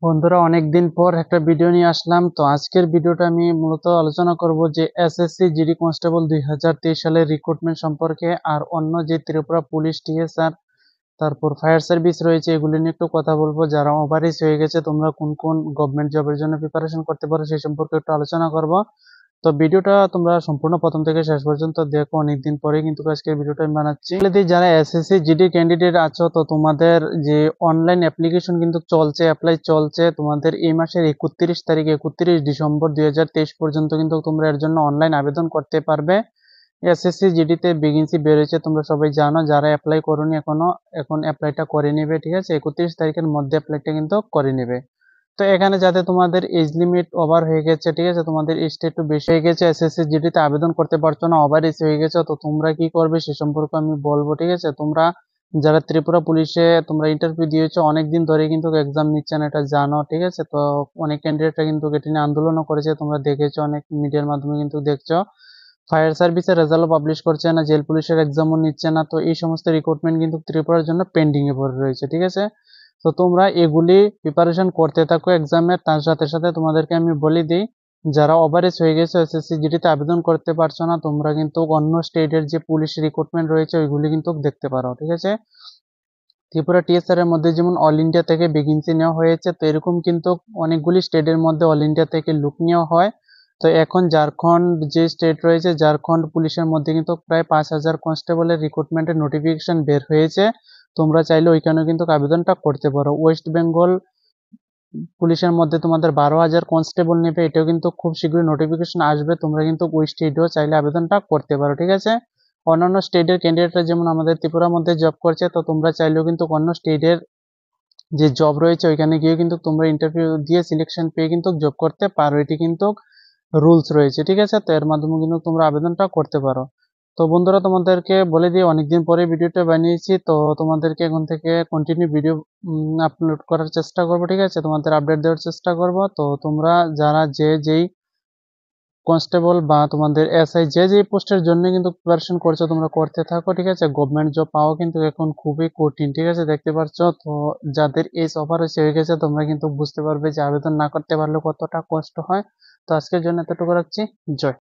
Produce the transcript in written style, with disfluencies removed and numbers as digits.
বন্ধুরা, অনেকদিন পর একটা ভিডিও নিয়ে আসলাম। তো আজকের ভিডিওটা আমি মূলত আলোচনা করব যে এসএসসি জিডি কনস্টেবল 2023 সালের রিক্রুটমেন্ট সম্পর্কে, আর অন্য যে ত্রিপুরা পুলিশ, টিএসআর, তারপর ফায়ার সার্ভিস রয়েছে, এগুলি নিয়ে একটু কথা বলবো। যারা ওভারএজ হয়ে গেছে, তোমরা কোন কোন গভর্নমেন্ট জবের জন্য প্রিপারেশন করতে পারো সেই সম্পর্কে একটু আলোচনা করব। তো ভিডিওটা তোমরা সম্পূর্ণ প্রথম থেকে শেষ পর্যন্ত দেখো। অনেকদিন পরে কিন্তু আজকের ভিডিওটা আমি বানাচ্ছি। যদি যারা এসএসসি জিডি ক্যান্ডিডেট আছো, তো তোমাদের যে অনলাইন অ্যাপ্লিকেশন কিন্তু চলছে, অ্যাপ্লাই চলছে। তোমাদের এই মাসের 31 তারিখ, 31 ডিসেম্বর 2023 পর্যন্ত কিন্তু তোমরা এর জন্য অনলাইন আবেদন করতে পারবে। এসএসসি জিডিতে ভ্যাকেন্সি বেরোয়েছে, তোমরা সবাই জানো। যারা অ্যাপ্লাই করোনি এখনো, এখন অ্যাপ্লাইটা করে নেবে, ঠিক আছে? 31 তারিখের মধ্যে অ্যাপ্লাইটা কিন্তু করে নেবে। তো এখানে যাতে তোমাদের এজ লিমিট ওভার হয়ে গেছে, ঠিক আছে, তোমাদের এজটা একটু বেশি হয়ে গেছে, এসএসসি জিডিতে আবেদন করতে পারছো না, ওভার এজ হয়ে গেছে, তো তোমরা কি করবে সে সম্পর্কে আমি বলবো, ঠিক আছে? তোমরা যারা ত্রিপুরা পুলিশে তোমরা ইন্টারভিউ দিয়েছো, অনেকদিন ধরে কিন্তু এক্সাম নিচ্ছে না, এটা জানো, ঠিক আছে? তো অনেক ক্যান্ডিডেটরা কিন্তু এটা নিয়ে আন্দোলনও করেছে, তোমরা দেখেছো, অনেক মিডিয়ার মাধ্যমে কিন্তু দেখছো। ফায়ার সার্ভিসের রেজাল্টও পাবলিশ করছে না, জেল পুলিশের এক্সামও নিচ্ছে না। তো এই সমস্ত রিক্রুটমেন্ট কিন্তু ত্রিপুরার জন্য পেন্ডিং এ পড়ে রয়েছে, ঠিক আছে? তো তোমরা এগুলি প্রিপারেশন করতে থাকো এক্সামের। তার সাথে সাথে তোমাদেরকে আমি বলে দিই, যারা ওভারএজ হয়ে গেছে, এসএসসি জিডিতে আবেদন করতে পারছো না, তোমরা কিন্তু অন্য স্টেটের যে পুলিশ রিক্রুটমেন্ট রয়েছে ওইগুলি কিন্তু দেখতে পারো, ঠিক আছে? ত্রিপুরা টিএসআর এর মধ্যে যেমন অল ইন্ডিয়া থেকে ভ্যাকেন্সি নেওয়া হয়েছে, তো এরকম কিন্তু অনেকগুলি স্টেটের মধ্যে অল ইন্ডিয়া থেকে লুক নেওয়া হয়। তো এখন ঝাড়খণ্ড যে স্টেট রয়েছে, ঝাড়খণ্ড পুলিশের মধ্যে কিন্তু প্রায় 5,000 কনস্টেবলের রিক্রুটমেন্টের নোটিফিকেশন বের হয়েছে। তোমরা চাইলে ওইখানেও কিন্তু আবেদনটা করতে পারো। ওয়েস্ট বেঙ্গল পুলিশের মধ্যে তোমাদের 12,000 কনস্টেবল নেবে, এটাও কিন্তু খুব শীঘ্রই নোটিফিকেশন আসবে। তোমরা কিন্তু ওই স্টেটেও চাইলে আবেদনটা করতে পারো, ঠিক আছে? অন্যান্য স্টেটের ক্যান্ডিডেটরা যেমন আমাদের ত্রিপুরার মধ্যে জব করছে, তো তোমরা চাইলেও কিন্তু অন্য স্টেটের যে জব রয়েছে ওইখানে গিয়ে কিন্তু তোমরা ইন্টারভিউ দিয়ে সিলেকশন পেয়ে কিন্তু জব করতে পারো। এটি কিন্তু রুলস রয়েছে, ঠিক আছে? তো এর মাধ্যমে কিন্তু তোমরা আবেদনটা করতে পারো। তো বন্ধুরা, তোমাদেরকে বলে দিই, অনেকদিন পরে ভিডিওটা বানিয়েছি, তো তোমাদেরকে এখন থেকে কন্টিনিউ ভিডিও আপলোড করার চেষ্টা করবো, ঠিক আছে? তোমাদের আপডেট দেওয়ার চেষ্টা করব। তো তোমরা যারা যেই কনস্টেবল বা তোমাদের এসআই যেই পোস্টের জন্য কিন্তু প্রিপারেশন করছো, তোমরা করতে থাকো, ঠিক আছে? গভর্নমেন্ট জব পাওয়া কিন্তু এখন খুবই কঠিন, ঠিক আছে? দেখতে পাচ্ছ। তো যাদের এজ ওভার হয়ে গেছে, তোমরা কিন্তু বুঝতে পারবে যে আবেদন না করতে পারলে কতটা কষ্ট হয়। তো আজকের জন্য এতটুকু রাখছি। জয়।